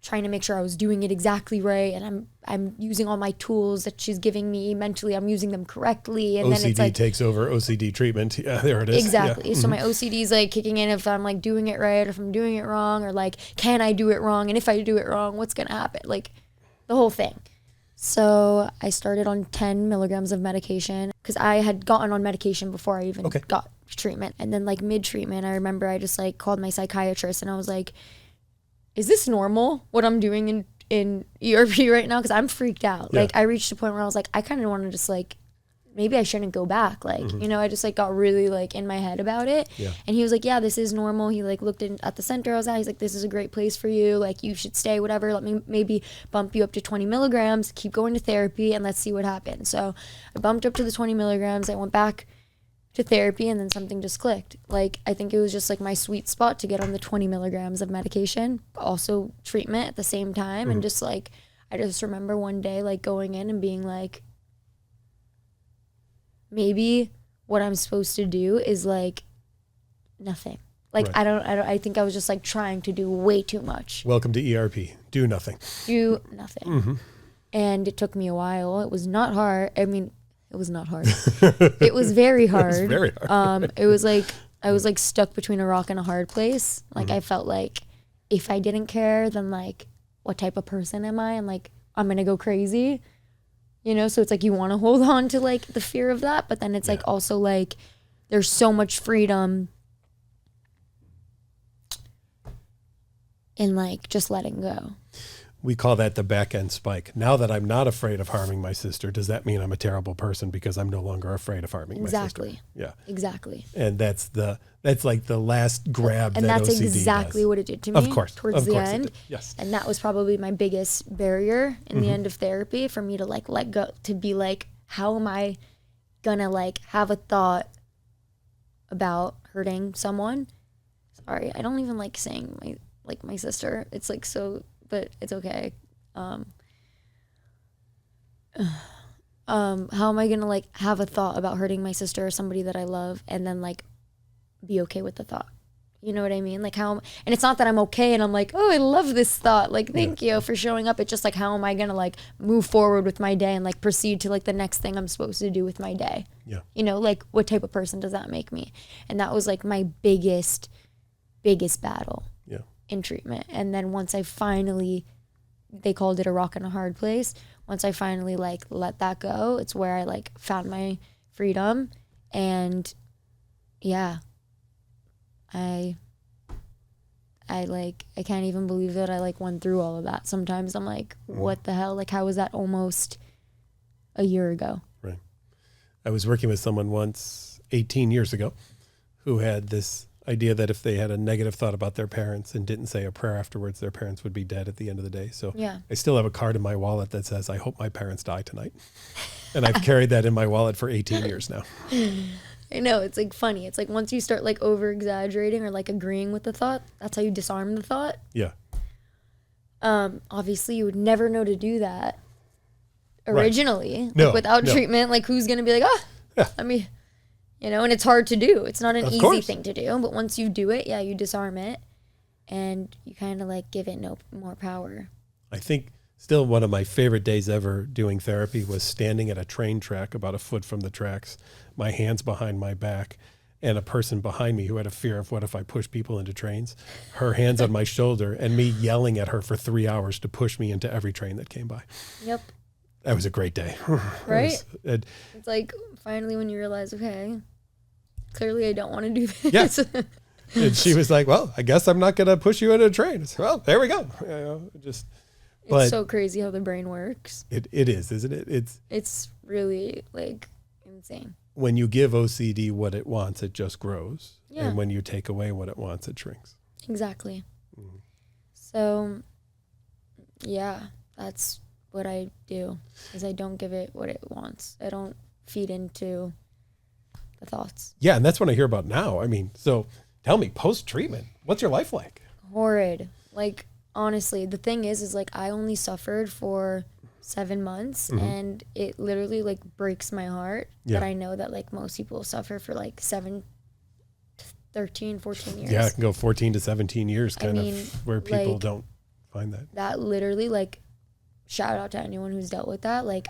trying to make sure I was doing it exactly right. And I'm using all my tools that she's giving me mentally. I'm using them correctly. And OCD then it's like, takes over OCD treatment. Yeah, there it is. Exactly. Yeah. So my OCD is like kicking in if I'm like doing it right or if I'm doing it wrong, or like, can I do it wrong? And if I do it wrong, what's going to happen? Like the whole thing. So I started on 10 milligrams of medication because I had gotten on medication before I even got treatment. And then like mid-treatment, I remember I just like called my psychiatrist and I was like, is this normal what I'm doing in ERP right now? Because I'm freaked out. Like, I reached a point where I was like, I kind of want to just like, maybe I shouldn't go back. Like, you know, I just like got really like in my head about it. Yeah. And he was like, yeah, this is normal. He like looked at the center I was at. He's like, this is a great place for you. Like, you should stay, whatever. Let me maybe bump you up to 20 milligrams, keep going to therapy, and let's see what happens. So I bumped up to the 20 milligrams. I went back to therapy, and then something just clicked. Like, I think it was just like my sweet spot to get on the 20 milligrams of medication, but also treatment at the same time. And just like, I just remember one day like going in and being like, maybe what I'm supposed to do is like nothing. Like, I think I was just like trying to do way too much. Welcome to ERP. Do nothing. Do nothing. And it took me a while. It was not hard. I mean, it was not hard. It was very hard. It was very hard. It was like, I was like stuck between a rock and a hard place. Like, I felt like if I didn't care, then like, what type of person am I? And like, I'm going to go crazy. You know, so it's like you want to hold on to like the fear of that, but then it's like also like there's so much freedom in like just letting go. We call that the back end spike. Now that I'm not afraid of harming my sister, does that mean I'm a terrible person because I'm no longer afraid of harming my sister? Yeah. Exactly. And that's like the last grab and that that's OCD exactly does. what it did to me. Of course. Towards the end. Yes. And that was probably my biggest barrier in the end of therapy, for me to like let go, to be like, how am I gonna like have a thought about hurting someone? Sorry, I don't even like saying my sister. It's like so, but it's okay. How am I gonna like have a thought about hurting my sister or somebody that I love and then like be okay with the thought? You know what I mean? Like, and it's not that I'm okay and I'm like, oh, I love this thought. Like, thank you for showing up. It's just like, how am I gonna like move forward with my day and like proceed to like the next thing I'm supposed to do with my day? Yeah. You know, like, what type of person does that make me? And that was like my biggest battle. Yeah. in treatment. And then once I finally, they called it a rock and a hard place. Once I finally like let that go, it's where I like found my freedom. And yeah, I can't even believe that I like went through all of that. Sometimes I'm like, what the hell? Like, how was that almost a year ago? Right. I was working with someone once 18 years ago who had this idea that if they had a negative thought about their parents and didn't say a prayer afterwards, their parents would be dead at the end of the day. So Yeah. I still have a card in my wallet that says, I hope my parents die tonight. And I've carried that in my wallet for 18 years now. I know, it's like funny. It's like once you start like over exaggerating or like agreeing with the thought, that's how you disarm the thought. Yeah. Obviously you would never know to do that originally. No, like without no. treatment, like who's gonna be like, Yeah. I mean, you know, and it's hard to do. It's not an Of easy course. thing to do, but once you do it, yeah, you disarm it and you kind of like give it no more power. I think still one of my favorite days ever doing therapy was standing at a train track about a foot from the tracks, my hands behind my back, and a person behind me who had a fear of what if I push people into trains, her hands on my shoulder, and me yelling at her for 3 hours to push me into every train that came by. Yep. That was a great day. Right? It's like finally when you realize, okay, clearly I don't want to do this. Yes. And she was like, well, I guess I'm not going to push you into a train. I said, well, there we go. You know, but It's so crazy how the brain works. it is, isn't it? It's really like insane. When you give OCD what it wants, it just grows. Yeah. And when you take away what it wants, it shrinks. Exactly. So, yeah, that's what I do, is I don't give it what it wants. I don't feed into the thoughts. Yeah, and that's what I hear about now. I mean, so tell me, post-treatment, what's your life like? Horrid. Like, honestly, the thing is like I only suffered for 7 months and it literally like breaks my heart that I know that like most people suffer for like 7, 13, 14 years. Yeah, it can go 14 to 17 years kind mean, of where people like, don't find that. That literally like, shout out to anyone who's dealt with that. Like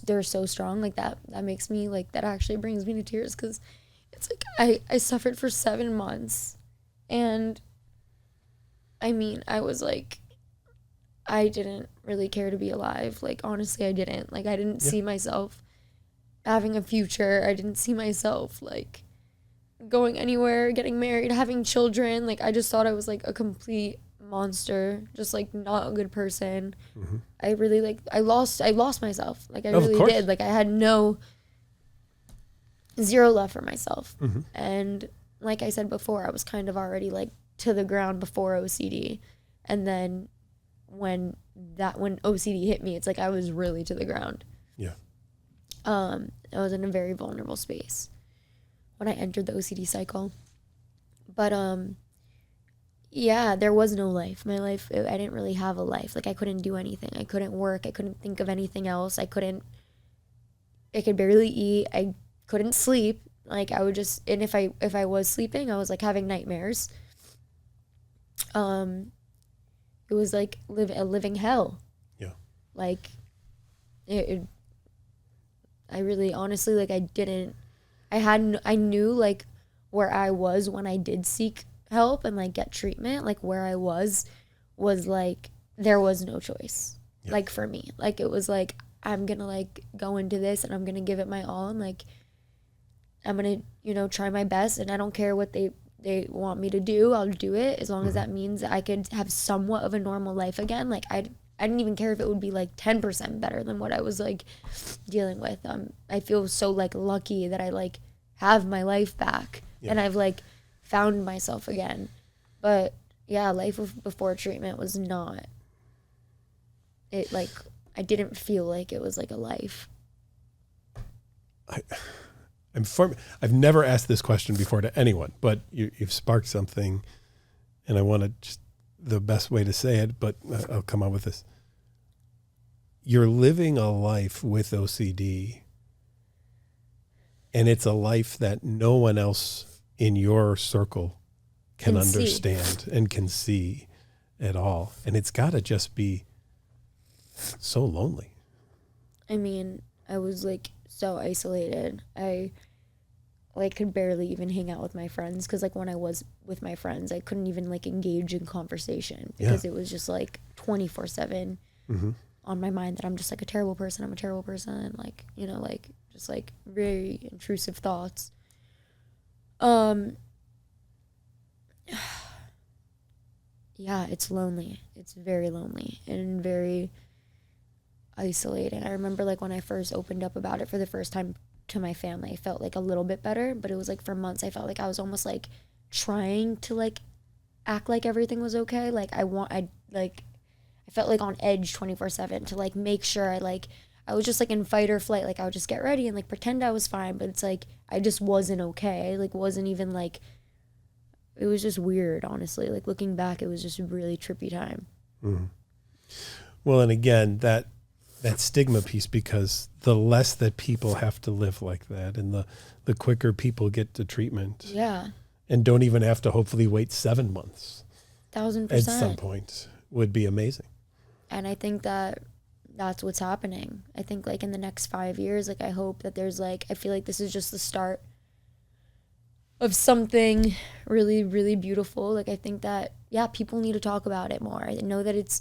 they're so strong. Like that makes me like, that actually brings me to tears because it's like I suffered for 7 months and I mean, I was like, I didn't really care to be alive. Like, honestly, I didn't. Like, I didn't see myself having a future. I didn't see myself, like, going anywhere, getting married, having children. Like, I just thought I was, like, a complete monster. Just, like, not a good person. I really, like, I lost myself. Like, I really did. Like, I had zero love for myself. And like I said before, I was kind of already, like, to the ground before OCD, and then when OCD hit me, it's like I was really to the ground. Yeah. I was in a very vulnerable space when I entered the OCD cycle. But yeah, there was no life. My life, I didn't really have a life. Like I couldn't do anything. I couldn't work. I couldn't think of anything else. I could barely eat. I couldn't sleep. Like I would just, and if I was sleeping, I was like having nightmares. It was like a living hell. Yeah. Like I really honestly, like I knew like where I was when I did seek help and like get treatment, like where I was like there was no choice. Yeah. Like for me, like it was like I'm gonna like go into this and I'm gonna give it my all and like I'm gonna, you know, try my best and I don't care what they want me to do, I'll do it as long as that means that I could have somewhat of a normal life again. Like I didn't even care if it would be like 10% better than what I was like dealing with. I feel so like lucky that I like have my life back and I've like found myself again. But yeah, life before treatment was not, it like, I didn't feel like it was like a life. I've never asked this question before to anyone, but you've sparked something, and I want to just the best way to say it, but I'll come out with this. You're living a life with OCD, and it's a life that no one else in your circle can understand and can see at all, and it's got to just be so lonely. I mean, I was like so isolated. I like could barely even hang out with my friends, because like when I was with my friends I couldn't even like engage in conversation because it was just like 24/7 on my mind that I'm just like a terrible person, and like, you know, like just like very intrusive thoughts. Yeah, it's lonely. It's very lonely and very isolating. I remember like when I first opened up about it for the first time to my family, I felt like a little bit better, but it was like for months I felt like I was almost like trying to like act like everything was okay. Like I felt like on edge 24/7 to like make sure I was just like in fight or flight. Like I would just get ready and like pretend I was fine, but it's like I just wasn't okay. Like wasn't even like, it was just weird, honestly. Like looking back, it was just a really trippy time. Mm-hmm. Well, and again, that stigma piece, because the less that people have to live like that, and the quicker people get to treatment. Yeah. And don't even have to hopefully wait 7 months. 1000%. At some point would be amazing. And I think that that's what's happening. I think like in the next 5 years, like I hope that there's like, I feel like this is just the start of something really, really beautiful. Like I think that, yeah, people need to talk about it more. I know that it's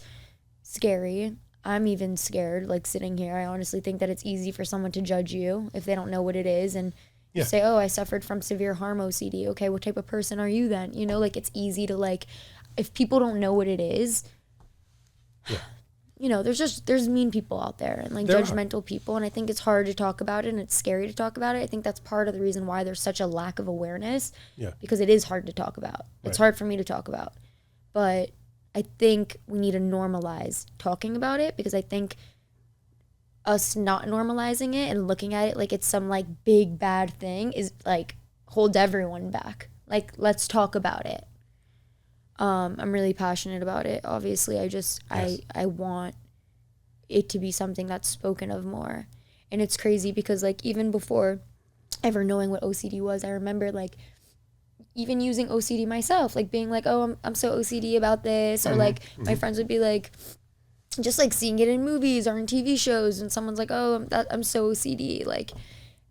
scary. I'm even scared, like sitting here. I honestly think that it's easy for someone to judge you if they don't know what it is, and say, oh, I suffered from severe Harm OCD. Okay, what type of person are you then? You know, like it's easy to like, if people don't know what it is, you know, there's mean people out there and like judgmental people. And I think it's hard to talk about it and it's scary to talk about it. I think that's part of the reason why there's such a lack of awareness, because it is hard to talk about. It's hard for me to talk about. But I think we need to normalize talking about it, because I think us not normalizing it and looking at it like it's some like big bad thing is like holds everyone back. Like, let's talk about it. I'm really passionate about it. Obviously, I want it to be something that's spoken of more. And it's crazy because like even before ever knowing what OCD was, I remember like even using OCD myself, like being like, oh, I'm so OCD about this, or like my friends would be like, just like seeing it in movies or in TV shows, and someone's like, oh, I'm so OCD, like,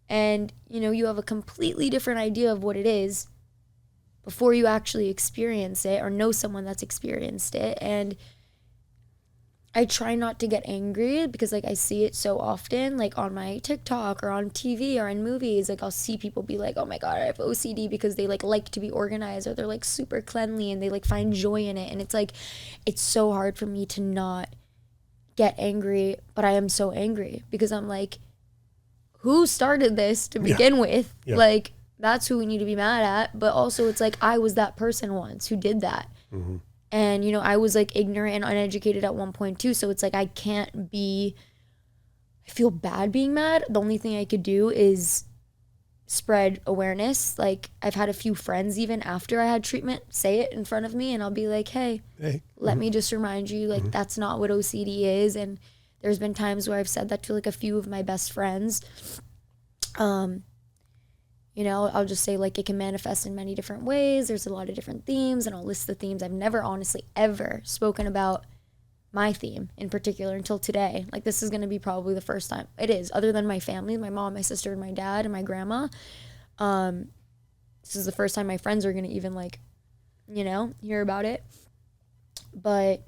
and you know, you have a completely different idea of what it is before you actually experience it or know someone that's experienced it. And I try not to get angry because like I see it so often, like on my TikTok or on TV or in movies. Like I'll see people be like, oh my God, I have OCD, because they like to be organized, or they're like super cleanly and they like find joy in it. And it's like, it's so hard for me to not get angry, but I am so angry because I'm like, who started this to begin with? Like, that's who we need to be mad at. But also it's like, I was that person once who did that. And, you know, I was like ignorant and uneducated at one point too. So it's like, I feel bad being mad. The only thing I could do is spread awareness. Like I've had a few friends even after I had treatment say it in front of me, and I'll be like, hey, let me just remind you, like that's not what OCD is. And there's been times where I've said that to like a few of my best friends. You know, I'll just say like it can manifest in many different ways. There's a lot of different themes, and I'll list the themes. I've never honestly ever spoken about my theme in particular until today. Like this is going to be probably the first time it is, other than my family, my mom, my sister, and my dad, and my grandma. This is the first time my friends are going to even like, you know, hear about it. But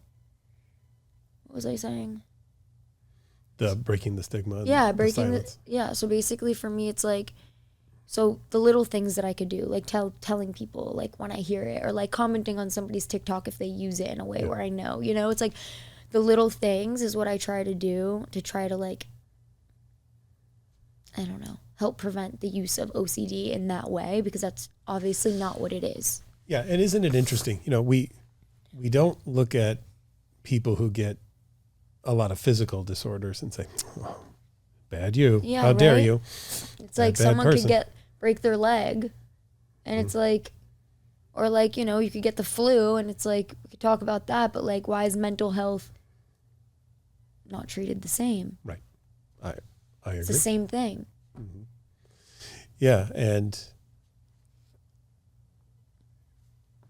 what was I saying? The breaking the stigma. So basically for me, it's like, so the little things that I could do, like telling people like when I hear it, or like commenting on somebody's TikTok if they use it in a way where I know, you know, it's like the little things is what I try to do to try to like, I don't know, help prevent the use of OCD in that way, because that's obviously not what it is. Yeah. And isn't it interesting? You know, we don't look at people who get a lot of physical disorders and say, oh, bad you. Yeah, how dare you? It's like someone could break their leg, and it's like, or like, you know, you could get the flu, and it's like, we could talk about that, but like, why is mental health not treated the same? Right. I agree. It's the same thing. Yeah. And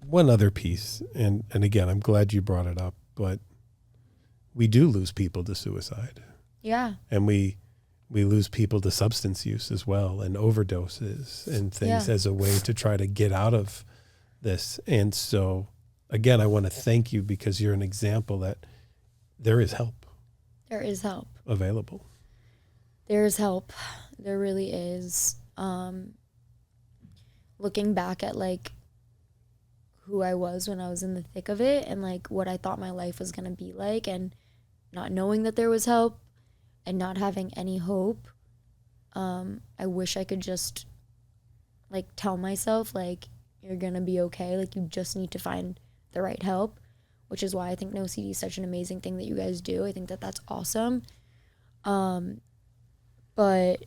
one other piece, and again, I'm glad you brought it up, but we do lose people to suicide. Yeah. And we we lose people to substance use as well, and overdoses and things as a way to try to get out of this. And so again, I want to thank you because you're an example that there is help. There is help available. There's help. There really is. Looking back at like who I was when I was in the thick of it and like what I thought my life was going to be like, and not knowing that there was help and not having any hope, I wish I could just like tell myself like, you're going to be okay. Like, you just need to find the right help, which is why I think No CD is such an amazing thing that you guys do. I think that that's awesome. But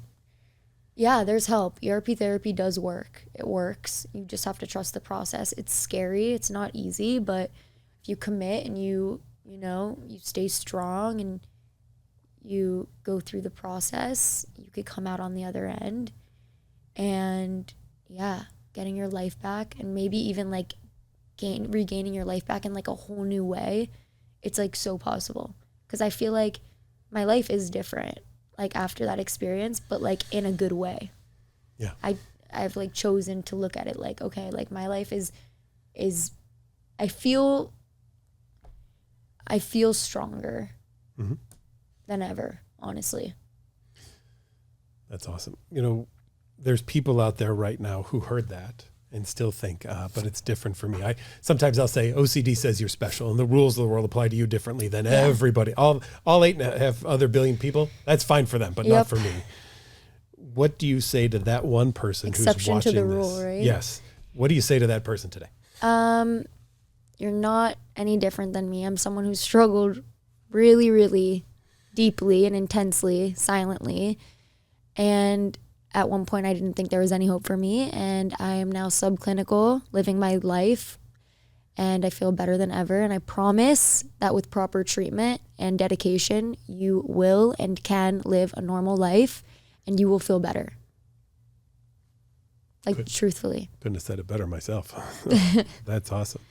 yeah, there's help. ERP therapy does work. It works. You just have to trust the process. It's scary. It's not easy, but if you commit and you stay strong and you go through the process, you could come out on the other end. And yeah, getting your life back, and maybe even like regaining your life back in like a whole new way. It's like so possible, because I feel like my life is different like after that experience, but like in a good way. Yeah. I've like chosen to look at it like, okay, like my life is I feel stronger than ever, honestly. That's awesome. You know, there's people out there right now who heard that and still think, but it's different for me. Sometimes I'll say OCD says you're special and the rules of the world apply to you differently than everybody. All 8.5 other billion people, that's fine for them, but not for me. What do you say to that one person who's watching Exception to the this? rule, right? Yes. What do you say to that person today? You're not any different than me. I'm someone who's struggled really, really deeply and intensely, silently. And at one point, I didn't think there was any hope for me. And I am now subclinical, living my life. And I feel better than ever. And I promise that with proper treatment and dedication, you will and can live a normal life. And you will feel better. Like, truthfully. Couldn't have said it better myself. That's awesome.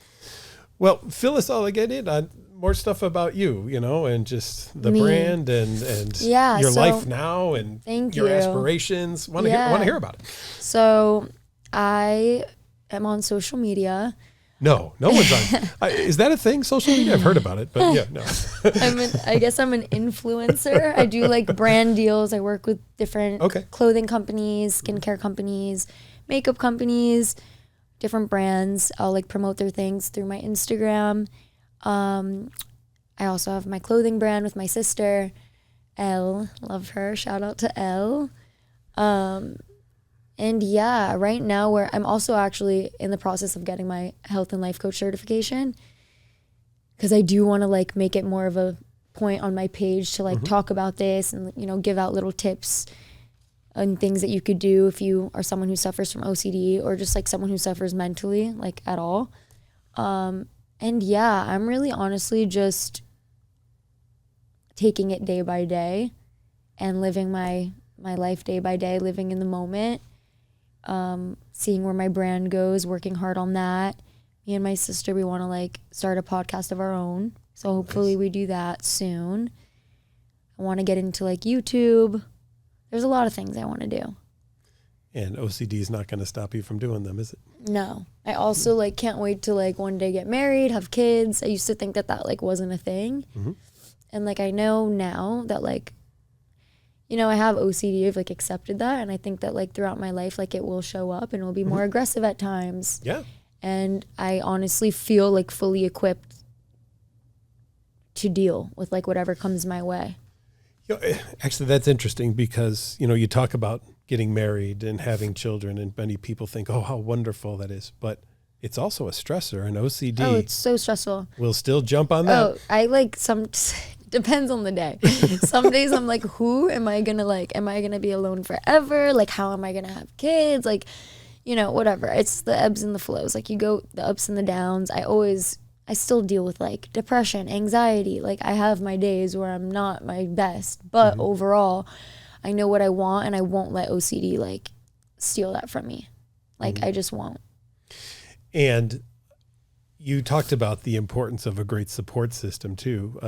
Well, fill us all again in on more stuff about you, and just the brand and your life now and your aspirations. Want to hear about it. So I am on social media. No one's on. Is that a thing? Social media? I've heard about it, but yeah, no. I guess I'm an influencer. I do like brand deals. I work with different clothing companies, skincare companies, makeup companies, different brands. I'll like promote their things through my Instagram. I also have my clothing brand with my sister, Elle. Love her. Shout out to Elle. And yeah, right now I'm also actually in the process of getting my health and life coach certification, because I do want to like make it more of a point on my page to like talk about this and, give out little tips and things that you could do if you are someone who suffers from OCD or just like someone who suffers mentally, like at all. And yeah, I'm really honestly just taking it day by day and living my life day by day, living in the moment, seeing where my brand goes, working hard on that. Me and my sister, we want to like start a podcast of our own. So hopefully we do that soon. I want to get into like YouTube. There's a lot of things I want to do. And OCD is not going to stop you from doing them, is it? No. I also like can't wait to like one day get married, have kids. I used to think that like wasn't a thing. And like I know now that like, I have OCD. I've like accepted that, and I think that like throughout my life, like it will show up and it will be more aggressive at times. Yeah. And I honestly feel like fully equipped to deal with like whatever comes my way. Actually, that's interesting because, you talk about getting married and having children, and many people think, oh, how wonderful that is. But it's also a stressor, and OCD. Oh, it's so stressful. We'll still jump on that. Oh, I like depends on the day. Some days I'm like, who am I going to like, am I going to be alone forever? Like, how am I going to have kids? Like, whatever. It's the ebbs and the flows. Like you go the ups and the downs. I still deal with like depression, anxiety. Like I have my days where I'm not my best, but overall I know what I want, and I won't let OCD like steal that from me. Like I just won't. And you talked about the importance of a great support system too.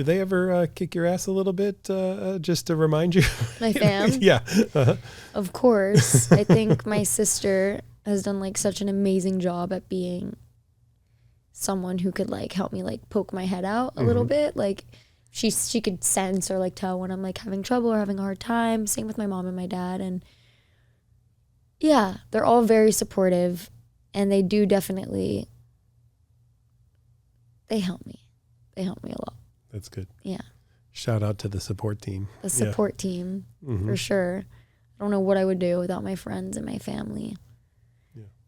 Do they ever kick your ass a little bit just to remind you? My fam? Yeah. Of course. I think my sister has done like such an amazing job at being someone who could like help me like poke my head out a little bit. Like she could sense or like tell when I'm like having trouble or having a hard time. Same with my mom and my dad. And yeah, they're all very supportive, and they do definitely, they help me. They help me a lot. That's good. Yeah. Shout out to the support team. The support team, for sure. I don't know what I would do without my friends and my family.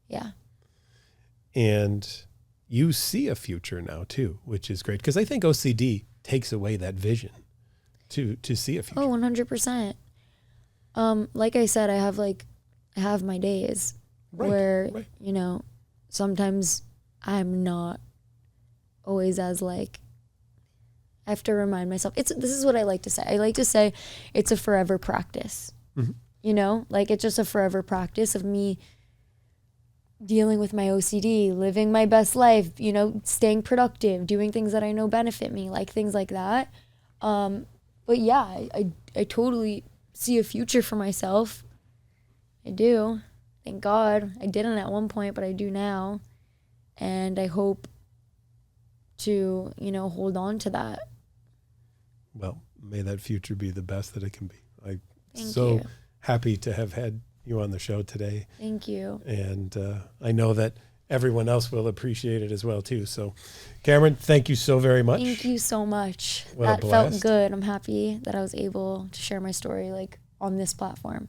Yeah. And you see a future now too, which is great. Because I think OCD takes away that vision to see a future. Oh, 100%. Like I said, I have my days where, you know, sometimes I'm not always as like, I have to remind myself. This is what I like to say. I like to say it's a forever practice. You know, like it's just a forever practice of me dealing with my OCD, living my best life, you know, staying productive, doing things that I know benefit me, like things like that. But yeah, I totally see a future for myself. I do. Thank God. I didn't at one point, but I do now. And I hope to, you know, hold on to that. Well, may that future be the best that it can be. I'm Thank so you. happy to have had you on the show today. Thank you. And I know that everyone else will appreciate it as well too. So Camaryn, thank you so very much. Thank you so much. What a That blast. felt good. I'm happy that I was able to share my story like on this platform.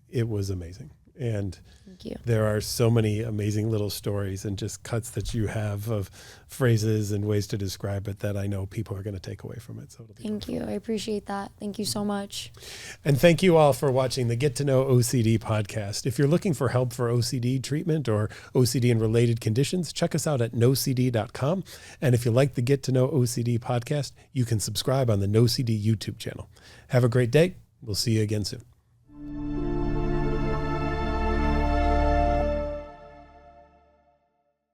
It was amazing. And Thank you. there are so many amazing little stories and just cuts that you have of phrases and ways to describe it that I know people are going to take away from it. So it'll be Thank you. I appreciate that. Thank you so much. And thank you all for watching the Get to Know OCD podcast. If you're looking for help for OCD treatment or OCD and related conditions, check us out at nocd.com. And if you like the Get to Know OCD podcast, you can subscribe on the NoCD YouTube channel. Have a great day. We'll see you again soon.